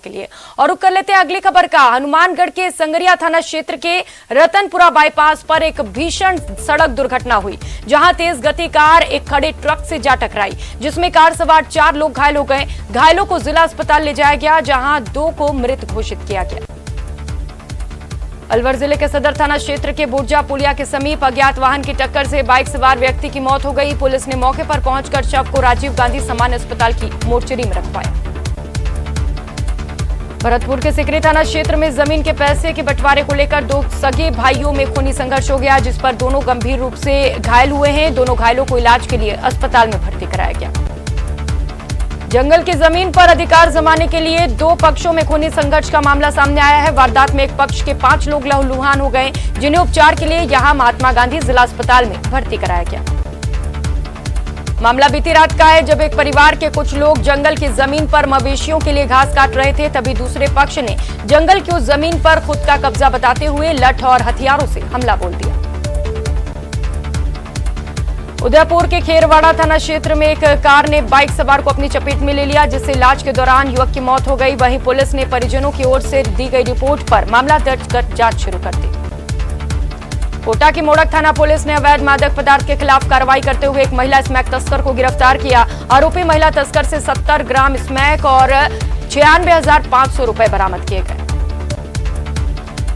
के लिए। और रुक कर लेते हैं अगली खबर का। हनुमानगढ़ के संगरिया थाना क्षेत्र के रतनपुरा बाईपास पर एक भीषण सड़क दुर्घटना हुई, जहां तेज गति कार एक खड़े ट्रक से जा टकराई, जिसमें कार सवार 4 लोग घायल हो गए। घायलों को जिला अस्पताल ले जाया गया, जहां 2 को मृत घोषित किया गया। अलवर जिले के सदर थाना क्षेत्र के बुर्जा पुलिया के समीप अज्ञात वाहन की टक्कर से बाइक सवार व्यक्ति की मौत हो गई। पुलिस ने मौके पर पहुंचकर शव को राजीव गांधी सामान्य अस्पताल की मोर्चरी में रखवाया। भरतपुर के सिकरी थाना क्षेत्र में जमीन के पैसे के बंटवारे को लेकर 2 सगे भाइयों में खूनी संघर्ष हो गया, जिस पर दोनों गंभीर रूप से घायल हुए हैं। दोनों घायलों को इलाज के लिए अस्पताल में भर्ती कराया गया। जंगल की जमीन पर अधिकार जमाने के लिए 2 पक्षों में खूनी संघर्ष का मामला सामने आया है। वारदात में एक पक्ष के 5 लोग लहूलुहान हो गए, जिन्हें उपचार के लिए यहां महात्मा गांधी जिला अस्पताल में भर्ती कराया गया। मामला बीती रात का है, जब एक परिवार के कुछ लोग जंगल की जमीन पर मवेशियों के लिए घास काट रहे थे, तभी दूसरे पक्ष ने जंगल की उस जमीन पर खुद का कब्जा बताते हुए लठ और हथियारों से हमला बोल दिया। उदयपुर के खेरवाड़ा थाना क्षेत्र में एक कार ने बाइक सवार को अपनी चपेट में ले लिया, जिससे इलाज के दौरान युवक की मौत हो गई। वहीं पुलिस ने परिजनों की ओर से दी गई रिपोर्ट पर मामला दर्ज कर जांच शुरू कर दी। कोटा की मोड़क थाना पुलिस ने अवैध मादक पदार्थ के खिलाफ कार्रवाई करते हुए एक महिला स्मैक तस्कर को गिरफ्तार किया। आरोपी महिला तस्कर से 70 ग्राम स्मैक और 96,500 रुपए बरामद किए गए।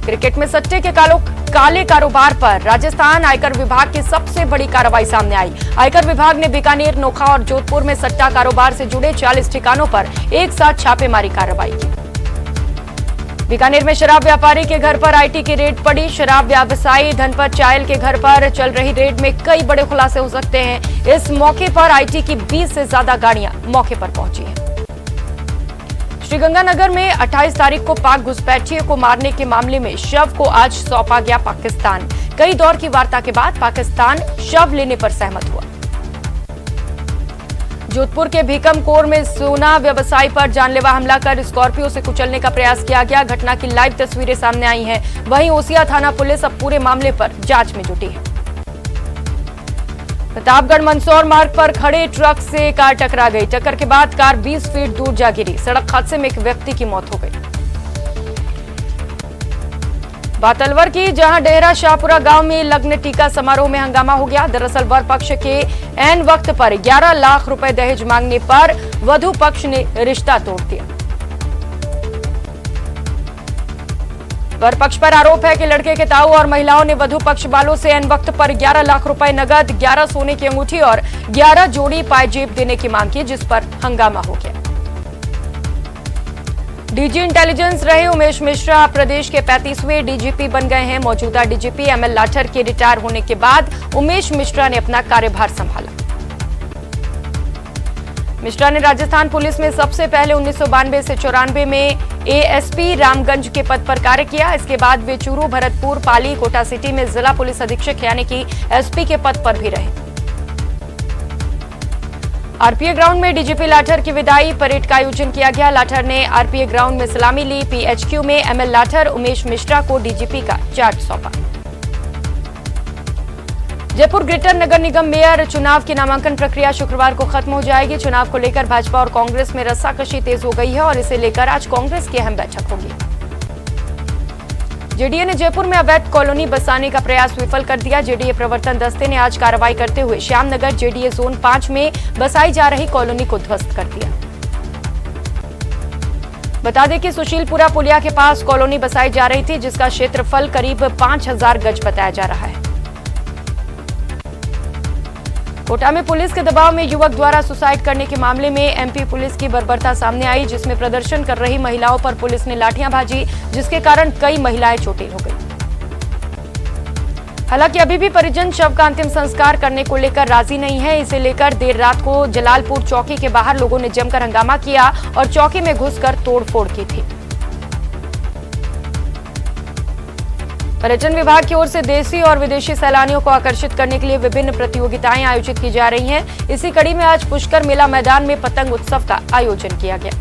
क्रिकेट में सट्टे के काले कारोबार पर राजस्थान आयकर विभाग की सबसे बड़ी कार्रवाई सामने आई। आयकर विभाग ने बीकानेर, नोखा और जोधपुर में सट्टा कारोबार से जुड़े 40 ठिकानों पर एक साथ छापेमारी कार्रवाई की। बीकानेर में शराब व्यापारी के घर पर आईटी की रेड पड़ी। शराब व्यवसायी धनपत चायल के घर पर चल रही रेड में कई बड़े खुलासे हो सकते हैं। इस मौके पर आईटी की 20 से ज्यादा गाड़ियां मौके पर पहुंची हैं। श्रीगंगानगर में 28 तारीख को पाक घुसपैठियों को मारने के मामले में शव को आज सौंपा गया पाकिस्तान। कई दौर की वार्ता के बाद पाकिस्तान शव लेने पर सहमत हुआ। जोधपुर के भीकमकोर में सोना व्यवसायी पर जानलेवा हमला कर स्कॉर्पियो से कुचलने का प्रयास किया गया। घटना की लाइव तस्वीरें सामने आई हैं। वहीं ओसिया थाना पुलिस अब पूरे मामले पर जांच में जुटी है। प्रतापगढ़ मंदसौर मार्ग पर खड़े ट्रक से कार टकरा गई। टक्कर के बाद कार 20 फीट दूर जा गिरी। सड़क हादसे में एक व्यक्ति की मौत हो गई। बात अलवर की, जहां डेहरा शाहपुरा गांव में लग्न टीका समारोह में हंगामा हो गया। दरअसल वर पक्ष के ऐन वक्त पर 11 लाख रुपए दहेज मांगने पर वधू पक्ष ने रिश्ता तोड़ दिया। वर पक्ष पर आरोप है कि लड़के के ताऊ और महिलाओं ने वधू पक्ष वालों से ऐन वक्त पर 11 लाख रुपए नगद, 11 सोने की अंगूठी और 11 जोड़ी पायजेब देने की मांग की, जिस पर हंगामा हो गया। डीजी इंटेलिजेंस रहे उमेश मिश्रा प्रदेश के 35वें डीजीपी बन गए हैं। मौजूदा डीजीपी एमएल लाठर के रिटायर होने के बाद उमेश मिश्रा ने अपना कार्यभार संभाला। मिश्रा ने राजस्थान पुलिस में सबसे पहले 1992 से 94 में एएसपी रामगंज के पद पर कार्य किया। इसके बाद वे चूरू, भरतपुर, पाली, कोटा सिटी में जिला पुलिस अधीक्षक यानी कि एसपी के पद पर भी रहे। आरपीए ग्राउंड में डीजीपी लाठर की विदाई परेड का आयोजन किया गया। लाठर ने आरपीए ग्राउंड में सलामी ली। पीएचक्यू में एमएल लाठर उमेश मिश्रा को डीजीपी का चार्ज सौंपा। जयपुर ग्रेटर नगर निगम मेयर चुनाव की नामांकन प्रक्रिया शुक्रवार को खत्म हो जाएगी। चुनाव को लेकर भाजपा और कांग्रेस में रस्साकशी तेज हो गई है और इसे लेकर आज कांग्रेस की अहम बैठक होगी। जेडीए ने जयपुर में अवैध कॉलोनी बसाने का प्रयास विफल कर दिया। जेडीए प्रवर्तन दस्ते ने आज कार्रवाई करते हुए श्यामनगर जेडीए जोन 5 में बसाई जा रही कॉलोनी को ध्वस्त कर दिया। बता दें कि सुशीलपुरा पुलिया के पास कॉलोनी बसाई जा रही थी, जिसका क्षेत्रफल करीब 5000 गज बताया जा रहा है। कोटा में पुलिस के दबाव में युवक द्वारा सुसाइड करने के मामले में एमपी पुलिस की बर्बरता सामने आई, जिसमें प्रदर्शन कर रही महिलाओं पर पुलिस ने लाठियां भाजी, जिसके कारण कई महिलाएं चोटिल हो गई। हालांकि अभी भी परिजन शव का अंतिम संस्कार करने को लेकर राजी नहीं है। इसे लेकर देर रात को जलालपुर चौकी के बाहर लोगों ने जमकर हंगामा किया और चौकी में घुसकर तोड़फोड़ की थी। पर्यटन विभाग की ओर से देशी और विदेशी सैलानियों को आकर्षित करने के लिए विभिन्न प्रतियोगिताएं आयोजित की जा रही हैं। इसी कड़ी में आज पुष्कर मेला मैदान में पतंग उत्सव का आयोजन किया गया।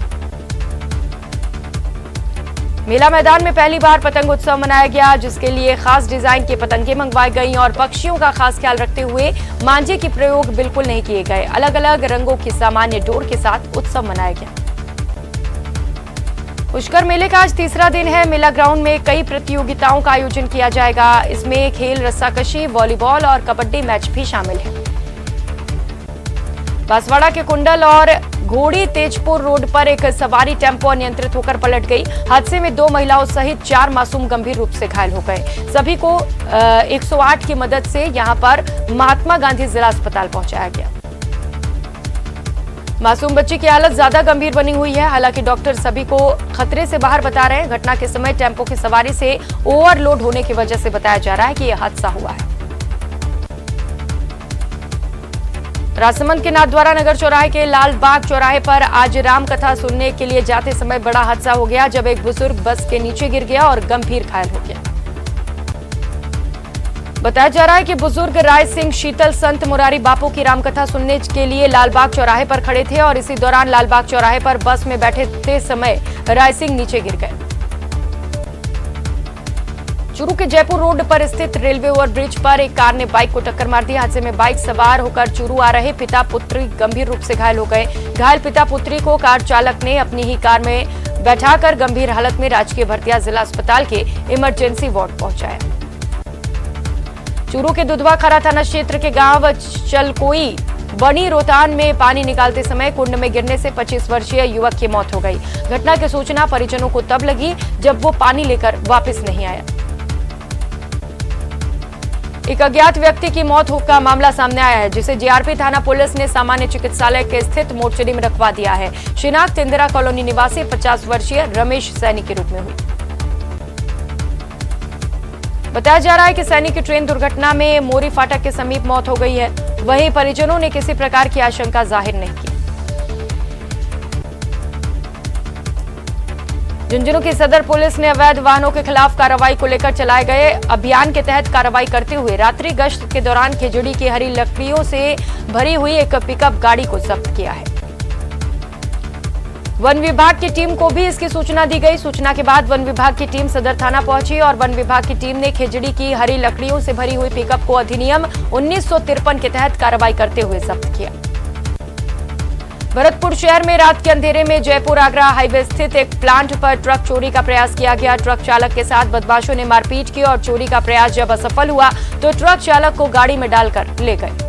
मेला मैदान में पहली बार पतंग उत्सव मनाया गया, जिसके लिए खास डिजाइन की पतंगें मंगवाई गईं और पक्षियों का खास ख्याल रखते हुए मांझे के प्रयोग बिल्कुल नहीं किए गए। अलग अलग रंगों की सामान्य डोर के साथ उत्सव मनाया गया। पुष्कर मेले का आज तीसरा दिन है। मेला ग्राउंड में कई प्रतियोगिताओं का आयोजन किया जाएगा। इसमें खेल, रस्साकशी, वॉलीबॉल और कबड्डी मैच भी शामिल है। बांसवाड़ा के कुंडल और घोड़ी तेजपुर रोड पर एक सवारी टेम्पो अनियंत्रित होकर पलट गई। हादसे में 2 महिलाओं सहित 4 मासूम गंभीर रूप से घायल हो गए। सभी को 108 की मदद से यहां पर महात्मा गांधी जिला अस्पताल पहुंचाया गया। मासूम बच्ची की हालत ज्यादा गंभीर बनी हुई है। हालांकि डॉक्टर सभी को खतरे से बाहर बता रहे हैं। घटना के समय टेम्पो की सवारी से ओवरलोड होने की वजह से बताया जा रहा है कि यह हादसा हुआ है। राजसमंद के नाथद्वारा नगर चौराहे के लालबाग चौराहे पर आज राम कथा सुनने के लिए जाते समय बड़ा हादसा हो गया, जब एक बुजुर्ग बस के नीचे गिर गया और गंभीर घायल हो गया। बताया जा रहा है कि बुजुर्ग राय सिंह शीतल संत मुरारी बापू की रामकथा सुनने के लिए लालबाग चौराहे पर खड़े थे और इसी दौरान लालबाग चौराहे पर बस में बैठे थे समय राय सिंह नीचे गिर गए। चूरू के जयपुर रोड पर स्थित रेलवे ओवरब्रिज पर एक कार ने बाइक को टक्कर मार दी। हादसे में बाइक सवार होकर चूरू आ रहे पिता पुत्री गंभीर रूप से घायल हो गए। घायल पिता पुत्री को कार चालक ने अपनी ही कार में बैठाकर गंभीर हालत में राजकीय भरतिया जिला अस्पताल के इमरजेंसी वार्ड पहुंचाया। चूरू के दुधवा खरा थाना क्षेत्र के गांव चलकोई बनी रोहतान में पानी निकालते समय कुंड में गिरने से 25 वर्षीय युवक की मौत हो गई। घटना की सूचना परिजनों को तब लगी जब वो पानी लेकर वापस नहीं आया। एक अज्ञात व्यक्ति की मौत का मामला सामने आया है, जिसे जीआरपी थाना पुलिस ने सामान्य चिकित्सालय के स्थित मोर्चरी में रखवा दिया है। शिनाख्त इंदिरा कॉलोनी निवासी 50 वर्षीय रमेश सैनी के रूप में हुई। बताया जा रहा है कि सैनी की ट्रेन दुर्घटना में मोरी फाटक के समीप मौत हो गई है। वहीं परिजनों ने किसी प्रकार की आशंका जाहिर नहीं की। झुंझुनू की सदर पुलिस ने अवैध वाहनों के खिलाफ कार्रवाई को लेकर चलाए गए अभियान के तहत कार्रवाई करते हुए रात्रि गश्त के दौरान खेजड़ी की हरी लकड़ियों से भरी हुई एक पिकअप गाड़ी को जब्त किया है। वन विभाग की टीम को भी इसकी सूचना दी गई। सूचना के बाद वन विभाग की टीम सदर थाना पहुंची और वन विभाग की टीम ने खेजड़ी की हरी लकड़ियों से भरी हुई पिकअप को अधिनियम 1953 के तहत कार्रवाई करते हुए जब्त किया। भरतपुर शहर में रात के अंधेरे में जयपुर आगरा हाईवे स्थित एक प्लांट पर ट्रक चोरी का प्रयास किया गया। ट्रक चालक के साथ बदमाशों ने मारपीट की और चोरी का प्रयास जब असफल हुआ तो ट्रक चालक को गाड़ी में डालकर ले गए।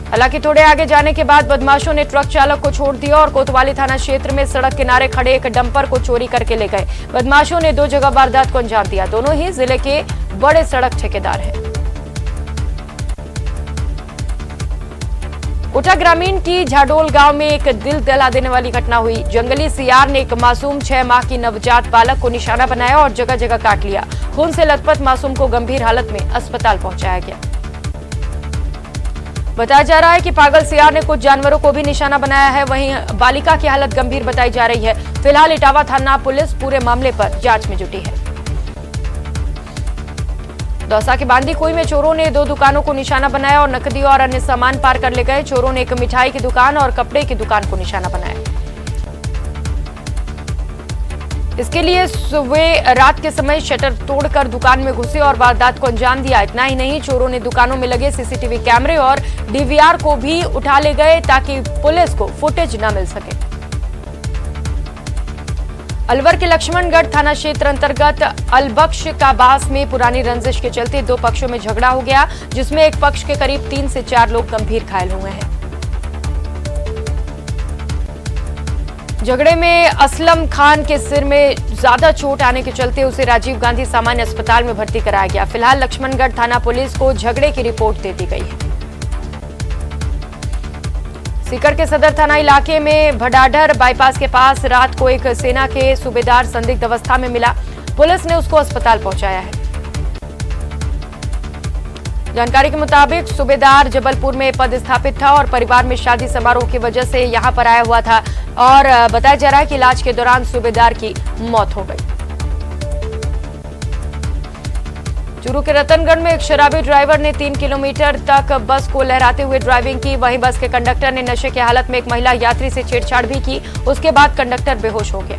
हालांकि थोड़े आगे जाने के बाद बदमाशों ने ट्रक चालक को छोड़ दिया और कोतवाली थाना क्षेत्र में सड़क किनारे खड़े एक डंपर को चोरी करके ले गए। बदमाशों ने 2 जगह वारदात को अंजाम दिया। दोनों ही जिले के बड़े सड़क ठेकेदार हैं। कोटा ग्रामीण की झाडोल गांव में एक दिल दहला देने वाली घटना हुई। जंगली सियार ने एक मासूम 6 माह की नवजात बालक को निशाना बनाया और जगह जगह काट लिया। खून से लथपथ मासूम को गंभीर हालत में अस्पताल पहुंचाया गया। बताया जा रहा है कि पागल सियार ने कुछ जानवरों को भी निशाना बनाया है। वहीं बालिका की हालत गंभीर बताई जा रही है। फिलहाल इटावा थाना पुलिस पूरे मामले पर जांच में जुटी है। दौसा के बांदी कुई में चोरों ने 2 दुकानों को निशाना बनाया और नकदी और अन्य सामान पार कर ले गए। चोरों ने एक मिठाई की दुकान और कपड़े की दुकान को निशाना बनाया। इसके लिए सुबह रात के समय शटर तोड़कर दुकान में घुसे और वारदात को अंजाम दिया। इतना ही नहीं, चोरों ने दुकानों में लगे सीसीटीवी कैमरे और डीवीआर को भी उठा ले गए ताकि पुलिस को फुटेज न मिल सके। अलवर के लक्ष्मणगढ़ थाना क्षेत्र अंतर्गत अलबख्श का बास में पुरानी रंजिश के चलते 2 पक्षों में झगड़ा हो गया, जिसमें एक पक्ष के करीब 3 से 4 लोग गंभीर घायल हुए हैं। झगड़े में असलम खान के सिर में ज्यादा चोट आने के चलते उसे राजीव गांधी सामान्य अस्पताल में भर्ती कराया गया। फिलहाल लक्ष्मणगढ़ थाना पुलिस को झगड़े की रिपोर्ट दे दी गई है। सीकर के सदर थाना इलाके में भडाडर बाईपास के पास रात को एक सेना के सूबेदार संदिग्ध अवस्था में मिला। पुलिस ने उसको अस्पताल पहुंचाया है। जानकारी के मुताबिक सूबेदार जबलपुर में पदस्थापित था और परिवार में शादी समारोह की वजह से यहां पर आया हुआ था और बताया जा रहा है कि इलाज के दौरान सूबेदार की मौत हो गई। चूरू के रतनगढ़ में एक शराबी ड्राइवर ने 3 किलोमीटर तक बस को लहराते हुए ड्राइविंग की। वहीं बस के कंडक्टर ने नशे की हालत में एक महिला यात्री से छेड़छाड़ भी की। उसके बाद कंडक्टर बेहोश हो गया।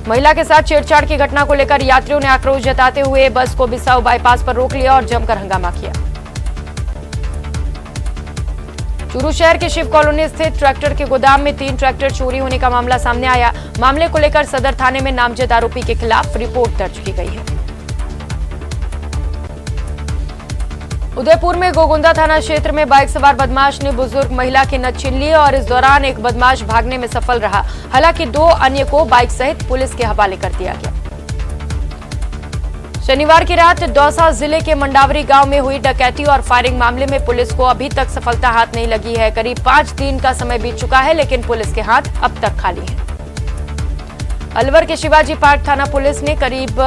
महिला के साथ छेड़छाड़ की घटना को लेकर यात्रियों ने आक्रोश जताते हुए बस को बिसाऊ बाईपास पर रोक लिया और जमकर हंगामा किया। चूरू शहर के शिव कॉलोनी स्थित ट्रैक्टर के गोदाम में 3 ट्रैक्टर चोरी होने का मामला सामने आया। मामले को लेकर सदर थाने में नामजद आरोपी के खिलाफ रिपोर्ट दर्ज की गई है। उदयपुर में गोगुंदा थाना क्षेत्र में बाइक सवार बदमाश ने बुजुर्ग महिला की नथ छीन ली और इस दौरान एक बदमाश भागने में सफल रहा। हालांकि 2 अन्य को बाइक सहित पुलिस के हवाले कर दिया गया। शनिवार की रात दौसा जिले के मंडावरी गांव में हुई डकैती और फायरिंग मामले में पुलिस को अभी तक सफलता हाथ नहीं लगी है। करीब 5 दिन का समय बीत चुका है, लेकिन पुलिस के हाथ अब तक खाली हैं। अलवर के शिवाजी पार्क थाना पुलिस ने करीब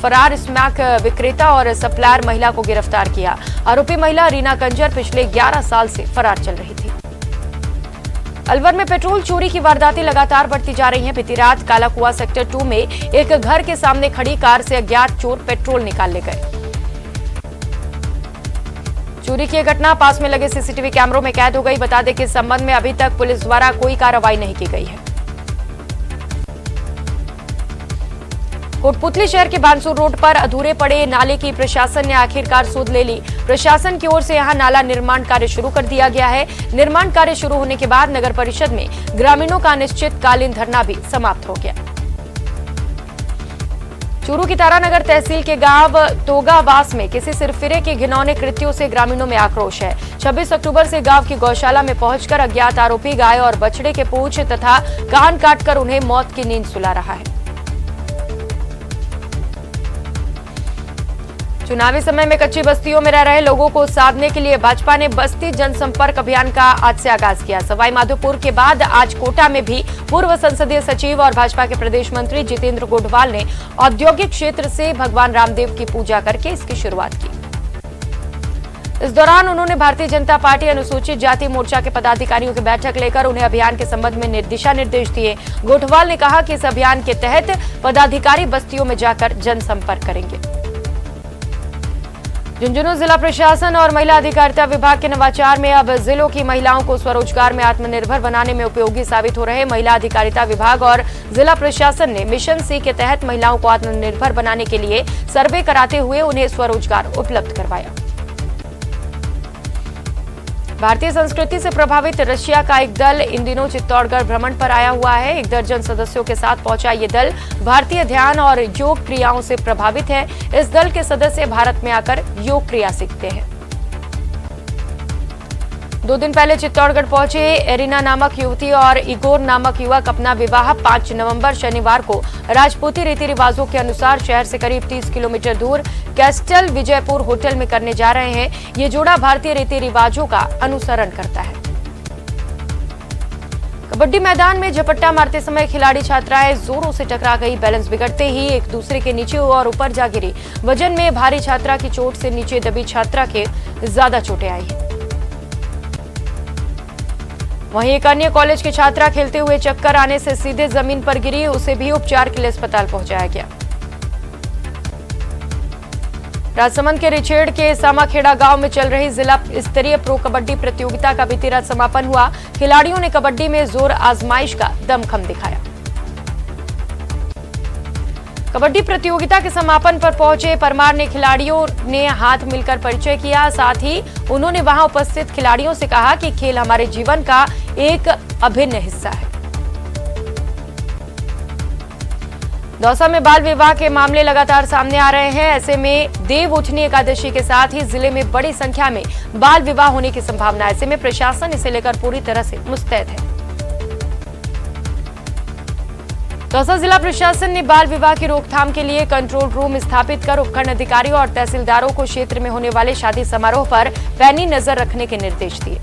फरार स्मैक विक्रेता और सप्लायर महिला को गिरफ्तार किया। आरोपी महिला रीना कंजर पिछले 11 साल से फरार चल रही थी। अलवर में पेट्रोल चोरी की वारदातें लगातार बढ़ती जा रही हैं। बीती रात कालाकुआ सेक्टर 2 में एक घर के सामने खड़ी कार से अज्ञात चोर पेट्रोल निकाल ले गए। चोरी की घटना पास में लगे सीसीटीवी कैमरों में कैद हो गई। बता दें कि इस संबंध में अभी तक पुलिस द्वारा कोई कार्रवाई नहीं की गई है। कोटपुतली शहर के बानसूर रोड पर अधूरे पड़े नाले की प्रशासन ने आखिरकार सूद ले ली। प्रशासन की ओर से यहां नाला निर्माण कार्य शुरू कर दिया गया है। निर्माण कार्य शुरू होने के बाद नगर परिषद में ग्रामीणों का अनिश्चितकालीन धरना भी समाप्त हो गया। चूरू की तारानगर तहसील के गांव तोगावास में किसी सिरफिरे के घिनौने कृत्यों से ग्रामीणों में आक्रोश है। 26 अक्टूबर से गांव की गौशाला में पहुंचकर अज्ञात आरोपी गाय और बछड़े के पूंछ तथा कान काटकर उन्हें मौत की नींद सुला रहा है। चुनावी समय में कच्ची बस्तियों में रह रहे लोगों को साधने के लिए भाजपा ने बस्ती जनसंपर्क अभियान का आज से आगाज किया। सवाई माधोपुर के बाद आज कोटा में भी पूर्व संसदीय सचिव और भाजपा के प्रदेश मंत्री जितेंद्र गोठवाल ने औद्योगिक क्षेत्र से भगवान रामदेव की पूजा करके इसकी शुरुआत की। इस दौरान उन्होंने भारतीय जनता पार्टी अनुसूचित जाति मोर्चा के पदाधिकारियों की बैठक लेकर उन्हें अभियान के संबंध में दिशा निर्देश दिए। गोठवाल ने कहा कि इस अभियान के तहत पदाधिकारी बस्तियों में जाकर जनसंपर्क करेंगे। झुंझुनू जिला प्रशासन और महिला अधिकारिता विभाग के नवाचार में अब जिलों की महिलाओं को स्वरोजगार में आत्मनिर्भर बनाने में उपयोगी साबित हो रहे। महिला अधिकारिता विभाग और जिला प्रशासन ने मिशन सी के तहत महिलाओं को आत्मनिर्भर बनाने के लिए सर्वे कराते हुए उन्हें स्वरोजगार उपलब्ध करवाया। भारतीय संस्कृति से प्रभावित रशिया का एक दल इन दिनों चित्तौड़गढ़ भ्रमण पर आया हुआ है। 1 दर्जन सदस्यों के साथ पहुंचा ये दल भारतीय ध्यान और योग क्रियाओं से प्रभावित है। इस दल के सदस्य भारत में आकर योग क्रिया सीखते हैं। 2 दिन पहले चित्तौड़गढ़ पहुंचे एरिना नामक युवती और इगोर नामक युवक अपना विवाह 5 नवंबर शनिवार को राजपूती रीति रिवाजों के अनुसार शहर से करीब 30 किलोमीटर दूर कैस्टल विजयपुर होटल में करने जा रहे हैं। ये जोड़ा भारतीय रीति रिवाजों का अनुसरण करता है। कबड्डी मैदान में झपट्टा मारते समय खिलाड़ी छात्राएं जोरों से टकरा गई। बैलेंस बिगड़ते ही एक दूसरे के नीचे और ऊपर जा गिरी। वजन में भारी छात्रा की चोट से नीचे दबी छात्रा के ज्यादा चोटें आई हैं। वहीं एक अन्य कॉलेज की छात्रा खेलते हुए चक्कर आने से सीधे जमीन पर गिरी। उसे भी उपचार के लिए अस्पताल पहुंचाया गया। राजसमंद के रिछेड़ के सामाखेड़ा गांव में चल रही जिला स्तरीय प्रो कबड्डी प्रतियोगिता का बीती रात समापन हुआ। खिलाड़ियों ने कबड्डी में जोर आजमाइश का दमखम दिखाया। कबड्डी प्रतियोगिता के समापन पर पहुंचे परमार ने खिलाड़ियों ने हाथ मिलकर परिचय किया। साथ ही उन्होंने वहां उपस्थित खिलाड़ियों से कहा कि खेल हमारे जीवन का एक अभिन्न हिस्सा है। दौसा में बाल विवाह के मामले लगातार सामने आ रहे हैं। ऐसे में देव उठनी एकादशी के साथ ही जिले में बड़ी संख्या में बाल विवाह होने की संभावना है। ऐसे में प्रशासन इसे लेकर पूरी तरह से मुस्तैद है। दौसा जिला प्रशासन ने बाल विवाह की रोकथाम के लिए कंट्रोल रूम स्थापित कर उपखंड अधिकारियों और तहसीलदारों को क्षेत्र में होने वाले शादी समारोह पर पैनी नजर रखने के निर्देश दिए।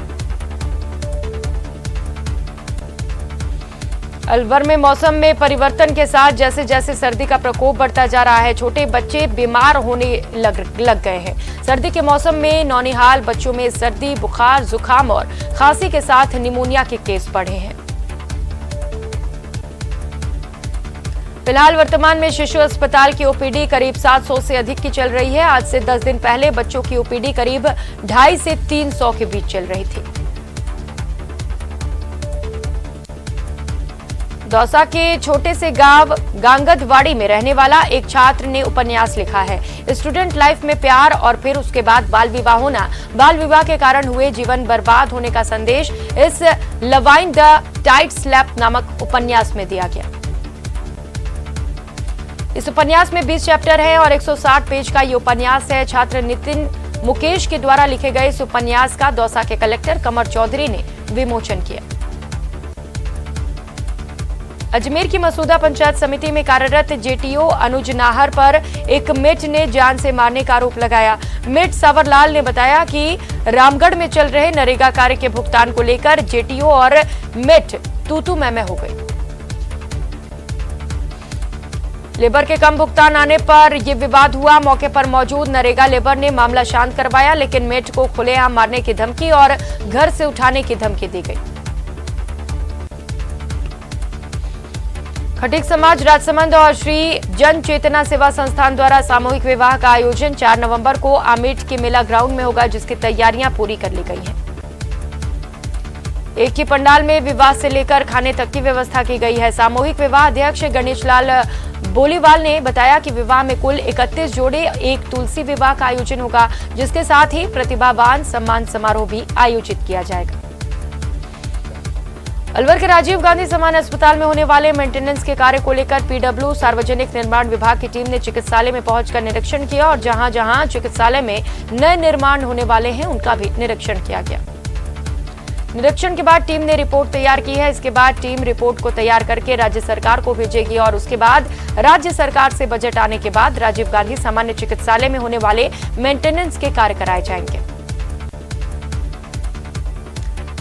अलवर में मौसम में परिवर्तन के साथ जैसे जैसे सर्दी का प्रकोप बढ़ता जा रहा है, छोटे बच्चे बीमार होने लग गए हैं। सर्दी के मौसम में नौनिहाल बच्चों में सर्दी, बुखार, जुकाम और खांसी के साथ निमोनिया के केस बढ़े हैं। फिलहाल वर्तमान में शिशु अस्पताल की ओपीडी करीब 700 से अधिक की चल रही है। आज से 10 दिन पहले बच्चों की ओपीडी करीब 250 से 300 के बीच चल रही थी। दौसा के छोटे से गांव गांगदवाड़ी में रहने वाला एक छात्र ने उपन्यास लिखा है। स्टूडेंट लाइफ में प्यार और फिर उसके बाद बाल विवाह होना, बाल विवाह के कारण हुए जीवन बर्बाद होने का संदेश इस लवाइन द टाइट स्लैप नामक उपन्यास में दिया गया। इस उपन्यास में 20 चैप्टर है और 160 पेज का ये उपन्यास है। छात्र नितिन मुकेश के द्वारा लिखे गए इस उपन्यास का दौसा के कलेक्टर कमर चौधरी ने विमोचन किया। अजमेर की मसूदा पंचायत समिति में कार्यरत जेटीओ अनुज नाहर पर एक मिट ने जान से मारने का आरोप लगाया। मिट सावरलाल ने बताया कि रामगढ़ में चल रहे नरेगा कार्य के भुगतान को लेकर जेटीओ और मिट तू मैं हो गई। लेबर के कम भुगतान आने पर यह विवाद हुआ। मौके पर मौजूद नरेगा लेबर ने मामला शांत करवाया, लेकिन मिट को खुलेआम मारने की धमकी और घर से उठाने की धमकी दी गई। खटीक समाज राजसमंद और श्री जन चेतना सेवा संस्थान द्वारा सामूहिक विवाह का आयोजन 4 नवंबर को आमेठ के मेला ग्राउंड में होगा, जिसकी तैयारियां पूरी कर ली गई हैं। एक ही पंडाल में विवाह से लेकर खाने तक की व्यवस्था की गई है। सामूहिक विवाह अध्यक्ष गणेश लाल बोलीवाल ने बताया कि विवाह में कुल 31 जोड़े, एक तुलसी विवाह का आयोजन होगा, जिसके साथ ही प्रतिभावान सम्मान समारोह भी आयोजित किया जाएगा। अलवर के राजीव गांधी सामान्य अस्पताल में होने वाले मेंटेनेंस के कार्य को लेकर पीडब्ल्यू सार्वजनिक निर्माण विभाग की टीम ने चिकित्सालय में पहुंचकर निरीक्षण किया और जहां जहां चिकित्सालय में नए निर्माण होने वाले हैं उनका भी निरीक्षण किया गया। निरीक्षण के बाद टीम ने रिपोर्ट तैयार की है। इसके बाद टीम रिपोर्ट को तैयार करके राज्य सरकार को भेजेगी और उसके बाद राज्य सरकार से बजट आने के बाद राजीव गांधी सामान्य चिकित्सालय में होने वाले मेंटेनेंस के कार्य कराए जाएंगे।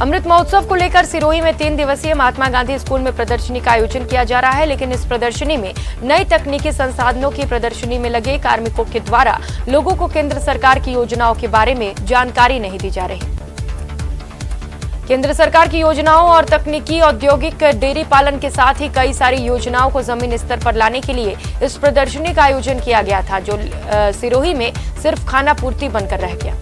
अमृत महोत्सव को लेकर सिरोही में 3 दिवसीय महात्मा गांधी स्कूल में प्रदर्शनी का आयोजन किया जा रहा है, लेकिन इस प्रदर्शनी में नई तकनीकी संसाधनों की प्रदर्शनी में लगे कार्मिकों के द्वारा लोगों को केंद्र सरकार की योजनाओं के बारे में जानकारी नहीं दी जा रही। केंद्र सरकार की योजनाओं और तकनीकी औद्योगिक डेयरी पालन के साथ ही कई सारी योजनाओं को जमीन स्तर पर लाने के लिए इस प्रदर्शनी का आयोजन किया गया था, जो सिरोही में सिर्फ खाना पूर्ति बनकर रह गया।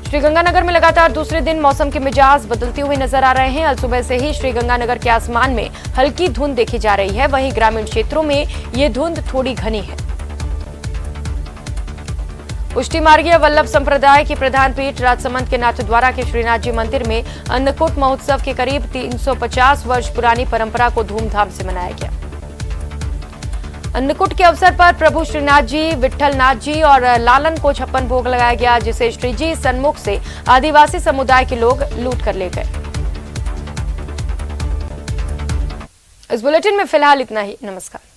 श्रीगंगानगर में लगातार दूसरे दिन मौसम के मिजाज बदलते हुए नजर आ रहे हैं। आज सुबह से ही श्रीगंगानगर के आसमान में हल्की धुंध देखी जा रही है, वहीं ग्रामीण क्षेत्रों में ये धुंध थोड़ी घनी है। पुष्टि मार्गीय वल्लभ संप्रदाय की प्रधान पीठ राजसमंद के नाथद्वारा के श्रीनाथ जी मंदिर में अन्नकूट महोत्सव के करीब 350 वर्ष पुरानी परंपरा को धूमधाम से मनाया गया। अन्नकूट के अवसर पर प्रभु श्रीनाथ जी, विठलनाथ जी और लालन को 56 भोग लगाया गया, जिसे श्रीजी सन्मुख से आदिवासी समुदाय के लोग लूट कर ले गए। इस बुलेटिन में फिलहाल इतना ही। नमस्कार।